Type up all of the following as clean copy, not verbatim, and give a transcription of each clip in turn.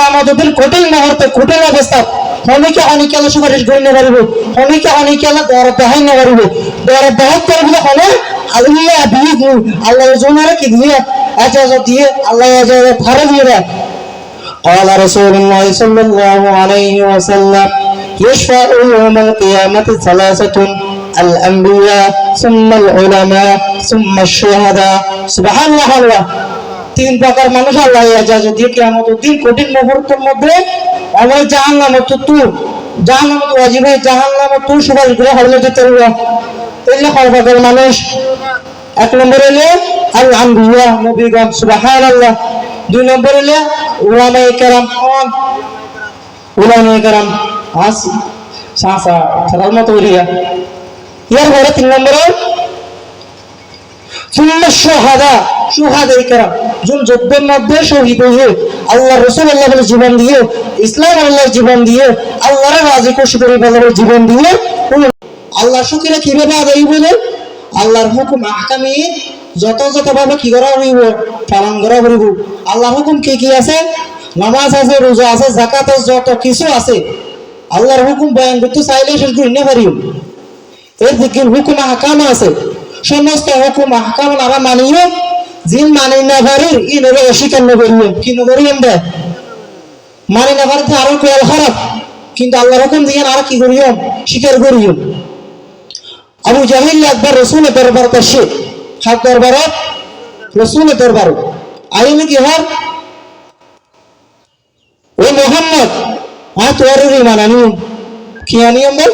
আমাদের কঠিন মুহূর্তে কঠিন অবস্থা অনেকে অনেকে সুপারিশ করে নিতে পারবো, অনেকে অনেকে দরদ দেখাই নিতে পারবো, দরদ দেখাই করবো হলে আল্লাহ দিয়ে আল্লাহর জন্য কি দিয়ে এজাজত দিয়ে আল্লাহ এজাজত ভাড়া দিয়ে দেয়। قال رسول الله صلى الله عليه وسلم يشفع يوم القيامة ثلاثة الأنبياء ثم العلماء ثم الشهداء سبحان الله। তিন প্রকার মানুষ আল্লাহ এজাজত দিয়ে কিয়ামতের দিন কঠিন মুহূর্তের মধ্যে আমার জাহান্নামে জাহান্নামে ওয়াজিব হয় জাহান্নামে সুপারিশ করে হলে যেতে হবে। তাহলে কয় প্রকার মানুষ? এক নম্বর হলো আল আম্বিয়া নবীগণ সুবহানাল্লাহ। দুই নম্বর হলো উলামায়ে কেরাম আসি সাসা সালাল মত হইয়া। এর পরে তিন নম্বর সুহাদায়ে কেরাম যোন যুদ্ধের মধ্যে শহীদ হয়ে আল্লাহ রাসূলুল্লাহ বলে জীবন দিয়ে ইসলাম আল্লাহর জীবন দিয়ে আল্লাহর রাজি খুশি করে বলে জীবন দিয়ে আল্লাহ শুকরিয়া কিভাবে আদায় বলে আল্লাহর হুকুম আহকামে যথাযথভাবে কি করা হইব পালন করা হইব। আল্লাহর হুকুম কি কি আছে? নামাজ আছে, রোজা আছে, যাকাত আছে, যত কিছু আছে আল্লাহর হুকুম বয়ান করতে চাইলে শেষ করে নিতে পারি। এর দিকে হুকুম আহকাম আছে, সমস্ত হুকুম আহকাম আমরা মানিও জিন মানি না পারি ইনরে অস্বীকার না করিও কি না করি আমরা মানি না পারি আরো কয়েল খারাপ, কিন্তু আল্লাহর হুকুম দিয়ে আর কি করিও স্বীকার করিও। আবু জাহিল একবার রাসূলের দরবারে আসে, হাত দরবারে রাসূলের দরবারে আইনে কি হয় ও মুহাম্মদ আজ তোর ঈমান আনিও কি আনিও বল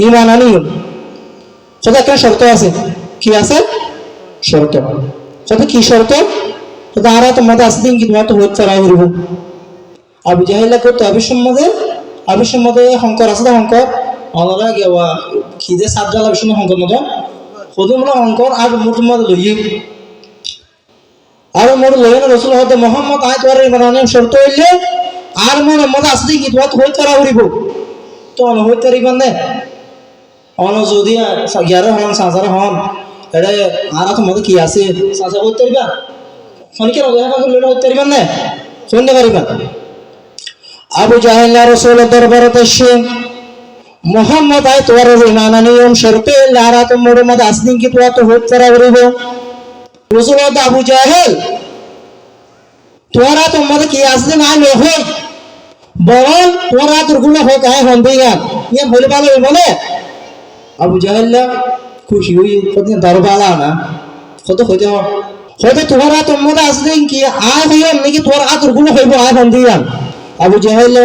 ঈমান আনিও। সেটা একটা শর্ত আছে, কি আছে শর্ত? সেটা কি শর্ত? সেটা আর তোমাদের আসতে দিন কি তোমার তো হচ্ছে রায় হইব। আবু জাহিল করতো আবিসম্মদে শঙ্কর আছে না শঙ্কর অনরা গেওয়া খিদে সাত জ্বালা বিষ্ণু শঙ্কর মতো সদুমরা শঙ্কর আর মুঠমাদ লইয়ে আর মোর লইন রসুল হতে মোহাম্মদ আয় তোর মানে শর্ত হইলে আর মোর মত আসতে কি তোমার হইতে করা হইব তো অন হইতে পারিবেন না অন যদি গিয়ারে হন সাঁচারে হন এটা আর তোমাদের কি আছে সাঁচা হইতে পারিবা শনিকে হইতে পারিবেন না শুনতে পারিবেন। আবু জাহেল রাসূলের দরবারে এসে মোহাম্মদ আয় তোর ঈমান আনিয়ম শর্তে লারা তো মোর মত আসদিন কি তোরা তো হইতে করা হইব। রাসূল আবু জাহেল তোরা তোমাদের কি আসদিন আয় নয় বরং তোরা তোর গুলো হোক আয় হন দিগান ইয়ে হইলে ভালো হইব না। আবু জাহেল খুশি হই কতদিন দরবালা না কত হইতে হয়তো তোরা তোমাদের আসদিন কি আয় হইম নাকি তোর তোর গুলো হইব আয় হন দিগান। আবু জাহেল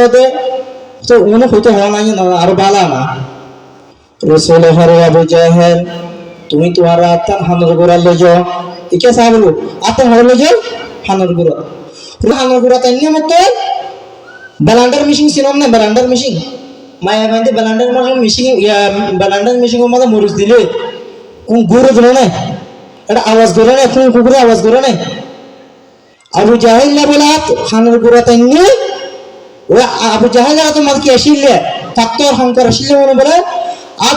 তো উনি হইতে হওয়া নাই আর বালা না। রাসূল হরে আবু জাহেল তুমি তোমার আত্মার হানর গোড়া লে যাও একে সাবলো আত্মার হরে লে যাও হানর গোড়া তাই নিয়ে মতো ব্যালান্ডার মেশিন ছিলাম না ব্যালান্ডার মেশিন মায়া বাইন্দে ব্যালান্ডার মেশিন ব্যালান্ডার মেশিন মধ্যে মরিচ দিলে গুঁড়ো দিল না এটা আওয়াজ করে না কুকুরে আওয়াজ করে না। আবু জাহেল না বলে হানর গোড়া তাই নিয়ে ওই আবু জাহেল তোমার কি আসিলে ফাক্তর শঙ্কর আসিলে মনে বলে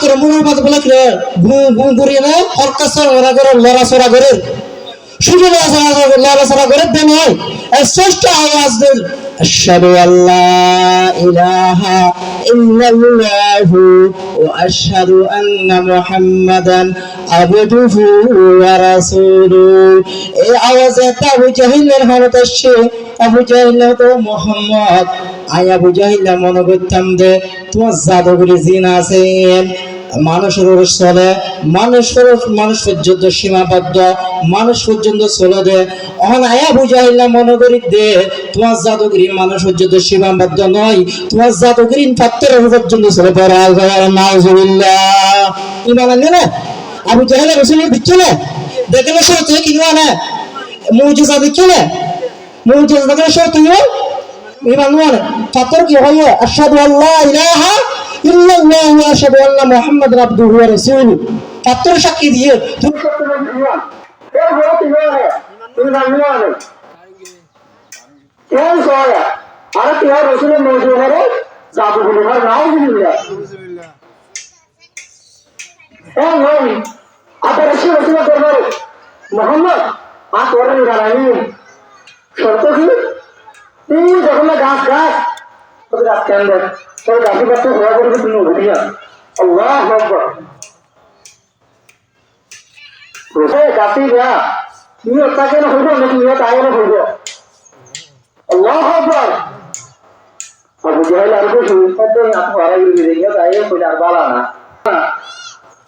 তোর মনের মতো বলে ঘুম করিয়ে না হরকাসর ওরা করে লড়াচড়া করে শুধু লড়াচড়া করে দেন হয় শ্রেষ্ঠ আওয়াজ দেন আশহাদু আল্লা ইলাহা ইল্লাল্লাহু ওয়া আশহাদু আন্না মুহাম্মাদান আবদুহু ওয়া রাসূলুহু। এই আওয়াজে আবু জাহেলের হরত আসছে আবু জাহেল তো মুহাম্মদ আয় আবু জাহেল মনে করতাম যে তোমার জাদুগুলি জিন আছে মানুষের চলে মানুষ পর্যন্ত সীমাবদ্ধ মানুষ পর্যন্ত চলে দে অহন আয়া বুঝাইলা মনে করি দে তোমার জাদুগিরি মানুষ পর্যন্ত সীমাবদ্ধ নয় তোমার জাদুগিরি পাত্রের পর্যন্ত চলে পড়ে নাউজুবিল্লাহ ইমান আনলে না আবু জাহেল রসুল দিচ্ছে না দেখলে সব তুই কিনবা না মুজিজা দিচ্ছে না মুজিজা দেখলে সব তুই ইমান মানে পাত্র কি হয় আশহাদু আল্লা ইলাহা ইল্লাল্লাহু ওয়া আশহাদু আন্না মুহাম্মাদান আবদুহু ওয়া রাসূলুহু পাত্র সাক্ষী দিয়ে তুমি সত্য ইমান এর বড় তুমি জানো কেন কয় আর কি আর রাসূলের মওজুদারে জাদু বলে আর নাউজুবিল্লাহ এই নয় আবার রাসূলের দরবারে মুহাম্মদ তোর নিরানি শর্ত কি তুই যখন গাছ গাছ তোকে গাছ কেন দেয় তোর গাছি পাত্র ঘোরা করে তুমি উঠিয়া আল্লাহ আকবার রোসে গাছি গা তুমি ওটা কেন হইব না তুমি তাই কেন হইব আল্লাহ আকবার আবু জাহেল আর কিছু শব্দ না হারা গিয়ে দিয়ে তাই কই আর বালা না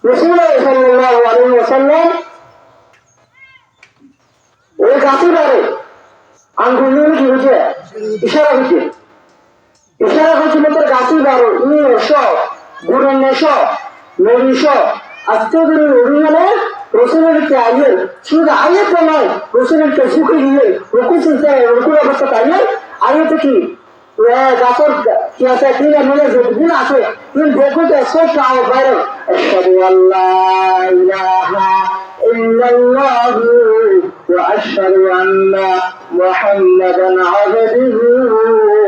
রাসূলুল্লাহ সাল্লাল্লাহু আলাইহি ওয়াসাল্লাম ওই গাছি বারে আঙ্গুল নিয়ে কি হচ্ছে ইশারা করছিল তোর গাছি বারো নিয়ে এসো গুড়ের নেশো নদীশ আজকে যদি অভিমানে রসুলের আইয়ে শুধু আইয়ে তো নয় রসুলের সুখে গিয়ে রকুল চিন্তা রকুল অবস্থা তাইলে আইয়ে তো কি গাছের কি আছে তিন মিলে গুণ আছে তিন দেখো তো সব কাও বাইরে আশহাদু আল্লাহ ইলাহা ইল্লাল্লাহ ওয়া আশহাদু আন্না মুহাম্মাদান আবদুহু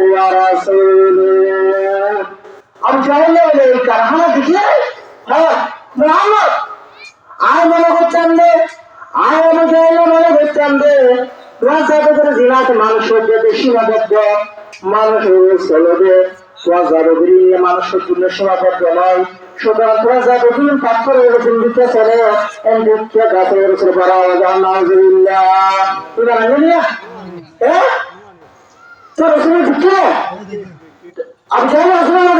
ওয়া রাসূলুহু আবু জাহেল এই কারখানা দিকে হ্যাঁ মুহাম্মদ আয় মনে করতাম রে আয় আবু জাহেল মনে করতাম রে রাজাকে করে জিনাতে মানুষ হচ্ছে সীমাবদ্ধ মানুষের চলবে রাজাবগিরি মানুষের জন্য সীমাবদ্ধ নয় সুতরাং রাজাবগিরি পাথর এরকম দিতে চলে এমদিকে গাছের উপর বড় নাউজুবিল্লাহ এবার আনলিয়া হ্যাঁ তো রসুল দিকে अब जाए रसना ना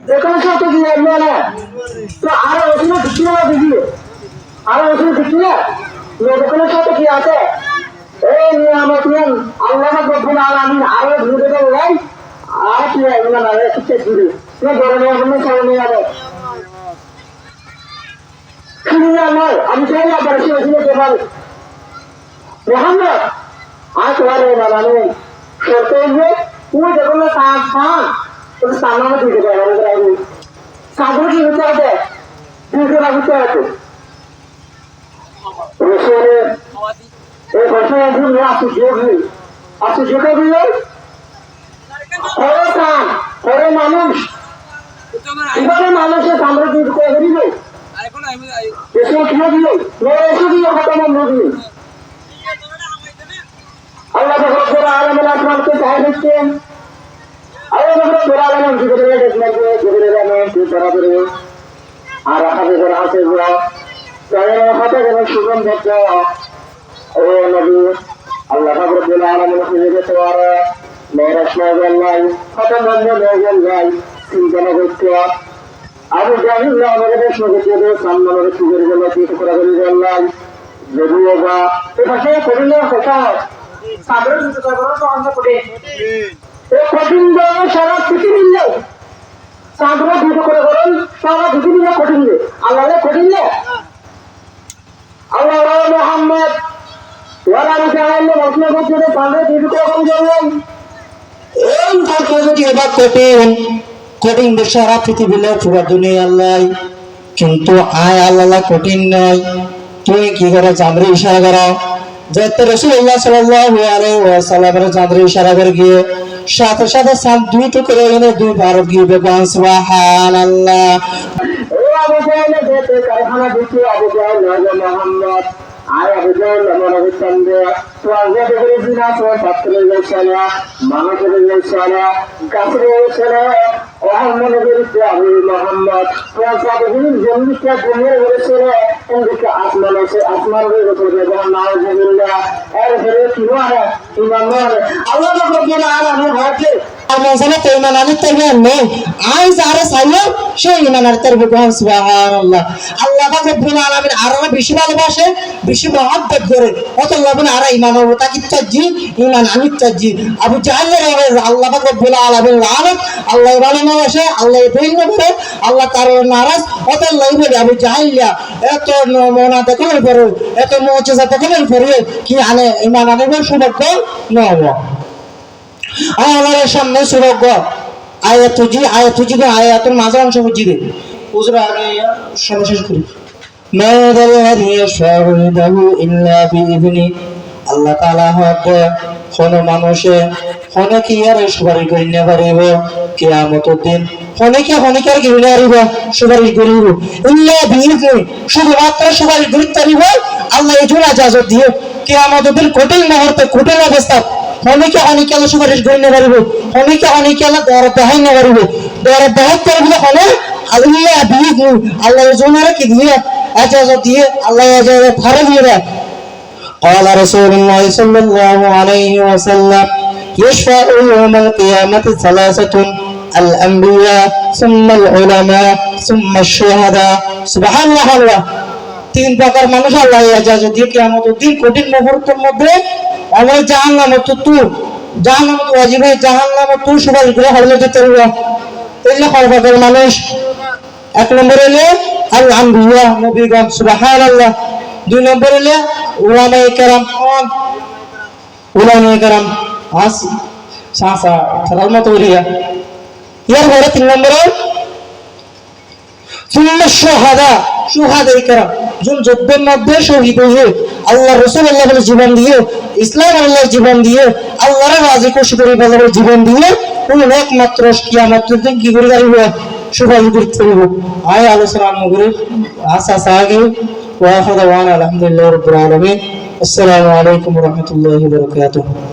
देखो सब तो दिया ना तो आरे रसना दिखने वाला दीजिए आरे रसना दिखने ये देखो सब तो किया है ए नियामतियन अल्लाह रब्बुल आलामीन आरे भूले तो भाई आज ये इतना ना है कितने दूर ये गोरने अपने सामने आ रहे खिलिया ना अब जाए ना बरसी उसने के बाद मोहम्मद आज वाले वाला ने करते हुए वो देखो ना सांप तो सामने में दिख रहा है इधर आगे साधु की विचार है दूसरा विचार है रसूल एक वर्ष में भी आप जो भी है और काम और मानुष इधर मानुष है सामने दिख को हरी है इसको क्या दिए मेरे ऐसे दिए खत्म हो गई अल्लाह रब्बुल आलमीन आसमान के चाहे देखते हैं अल्लाह रब्बुल आलमीन जिब्रील देखने के जिब्रील ने की बराबर है और हाथे से हाथे हुआ चाहे हाथे से सुगम देखो ओ नबी अल्लाह रब्बुल आलमीन के लिए तो और मेरा शौक अल्लाह खत्म होने में अल्लाह चिंता न करो अबू जाहिल ने हमारे देश में जो सामने में सुगर जला की टुकड़ा कर अल्लाह जरूर होगा तो भाषा करने होता है साधारण चिंता करो तो हमने पढ़े एक कठिन जो सारा पृथ्वी में साधारण चिंता करो सारा पृथ्वी में कठिन है अल्लाह ने कठिन है अल्लाह मोहम्मद वाला मुजाहिद ने अपने को जो सामने चिंता करो जाओ এই তারপরে যদি এবার কঠিন সারা পৃথিবীতে পুরো দুনিয়া আল্লাহ কিন্তু আয় আল্লাহ কঠিন নয় তুই কি করে চাঁদরে ইশারা করো যেতে রাসূলুল্লাহ সাল্লাল্লাহু আলাইহি ওয়াসাল্লামের চাঁদরে ইশারা করে গিয়ে সাথে সাথে চাঁদ দুই টুকরো এনে দুই বার গিয়ে বেগান সুবহানাল্লাহ ও আবু জাহেল যেতে কারখানা দিতে আবু জাহেল মোহাম্মদ আয় আবু জাহেল মনে হচ্ছেন যে স্বর্গে দেখে জিনা তো পাত্রের লেছানা মানুষের লেছানা গাছের লেছানা ও মনে করিতে আবু মোহাম্মদ প্রসাদহীন জমিটা দুনিয়ার বলেছে এদিকে আসমান আছে আসমানের উপর বেগান নাউজুবিল্লাহ এর ফলে কি হয় ইমান নয় আল্লাহ রব্বুল আলামিন হাতে Allah sana iman alit terbiyan ne ay zara sayyo şey iman alit terbiyan subhanallah Allah bak Rabbul alamin arana beshi ভালোবাসে বেশি মহব্বত করে অতএব আরা ইমান ও তাকিদ তাজি ইমান আনিত তাজি আবু জাহেল আল্লাহ বক রব্বুল আলামিন লানত আল্লাহ ভালোবাসে আল্লাহ প্রেম করে আল্লাহ তার নারাজ অতএব বলে আবু জাহেল এত নমুনা দেখানোর পরে এত মুজিজা দেখানোর পরে কি আনে ইমান আনিবার সৌভাগ্য নয় আল্লাহর সামনে সুরগ আয়াতুজি আয়াতুল মাঝে অংশ বুঝিবে হুজুর আগে সর্বশেষ করি মাদাল ইয়াশাউদাহু ইল্লা বিইذনি আল্লাহ তাআলা হতে কোন মানুষে কোন কি আর সুপারিশ করি না পারিব কিয়ামতের দিন কোন কি আর কি না সুপারিশ করিব ইল্লা বিইذনি শুধুমাত্র সুপারিশ করতে পারিব আল্লাহ এই জন্য ইজাজত দিয়ে কিয়ামতের দিন কঠিন মুহূর্তে কঠিন অবস্থা অনেকে অনেকে আলো সুপারিশ করে নিয়ে পারিব অনেকে অনেকে আলো দর দেখাই নিয়ে পারিব দর দেখাই করে বলে হলে আল্লাহ দিয়ে আল্লাহ জোনারে কি দিয়ে এজাজত দিয়ে আল্লাহ এজাজত ধারে দিয়ে দেয় قال رسول الله صلى الله عليه وسلم يشفع يوم القيامة ثلاثة الأنبياء ثم العلماء ثم الشهداء سبحان الله তিন প্রকার মানুষ আল্লাহ এজাজত দিয়ে কিয়ামতের দিন কঠিন মুহূর্তের মধ্যে আমার জাহান্নামে জাহান্নামে ওয়াজিব জাহান্নামে সুপারিশ করে হলে যেতে হবে তাইলে কয় প্রকার মানুষ এক নম্বর হলো আল আম্বিয়া নবীগণ সুবহানাল্লাহ দুই নম্বর হলো উলামায়ে কেরাম আস সাসা সরল মত হইয়া ইয়ার পরে তিন নম্বর সুন্নাহ শুহাদায়ে কেরাম যোন যুদ্ধের মধ্যে শহীদ হয়ে আল্লাহ রাসূলুল্লাহ বলে জীবন দিয়ে ইসলাম আল্লাহর জীবন দিয়ে আল্লাহর রাজি খুশি করে বলে জীবন দিয়ে কোন একমাত্র কিয়ামতের দিন কি করে দাঁড়িয়ে সুপারিশ করতে হবে আয় আলোচনা নগরে আসা আগে ওয়া আখিরু দাওয়ানা আলহামদুলিল্লাহি রাব্বিল আলামিন আসসালামু আলাইকুম ওয়া রাহমাতুল্লাহি ওয়া বারাকাতুহু